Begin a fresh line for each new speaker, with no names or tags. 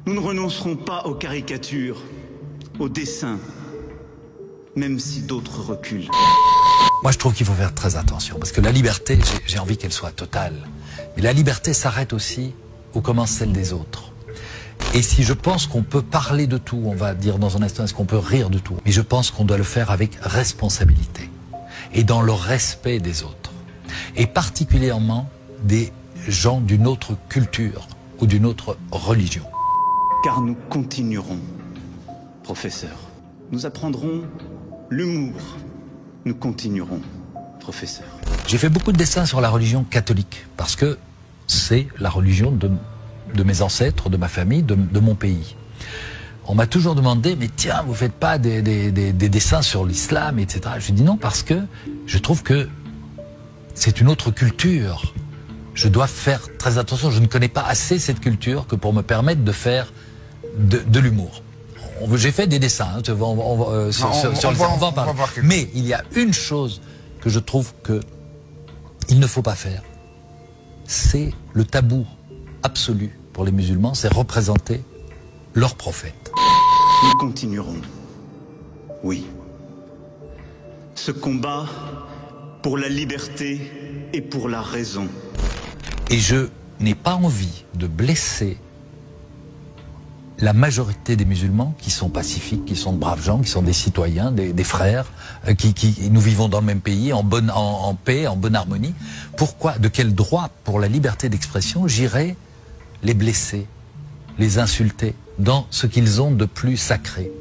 Nous ne renoncerons pas aux caricatures, aux dessins, même si d'autres reculent.
Moi, je trouve qu'il faut faire très attention, parce que la liberté, j'ai envie qu'elle soit totale. Mais la liberté s'arrête aussi où commence celle des autres. Et si je pense qu'on peut parler de tout, on va dire dans un instant, est-ce qu'on peut rire de tout? Mais je pense qu'on doit le faire avec responsabilité et dans le respect des autres. Et particulièrement des gens d'une autre culture ou d'une autre religion.
Car nous continuerons, professeur. Nous apprendrons l'humour. Nous continuerons, professeur.
J'ai fait beaucoup de dessins sur la religion catholique, parce que c'est la religion de mes ancêtres, de ma famille, de mon pays. On m'a toujours demandé, mais tiens, vous faites pas des dessins sur l'islam, etc. Je dis non, parce que je trouve que c'est une autre culture. Je dois faire très attention, je ne connais pas assez cette culture que pour me permettre de faire de l'humour. J'ai fait des dessins, hein, on va en parler. Mais il y a une chose que je trouve que il ne faut pas faire. C'est le tabou absolu pour les musulmans, c'est représenter leur prophète.
Nous continuerons. Oui. Ce combat pour la liberté et pour la raison.
Et je n'ai pas envie de blesser la majorité des musulmans qui sont pacifiques, qui sont de braves gens, qui sont des citoyens, des frères, nous vivons dans le même pays, en paix, en bonne harmonie. Pourquoi, de quel droit, pour la liberté d'expression, j'irais les blesser, les insulter, dans ce qu'ils ont de plus sacré?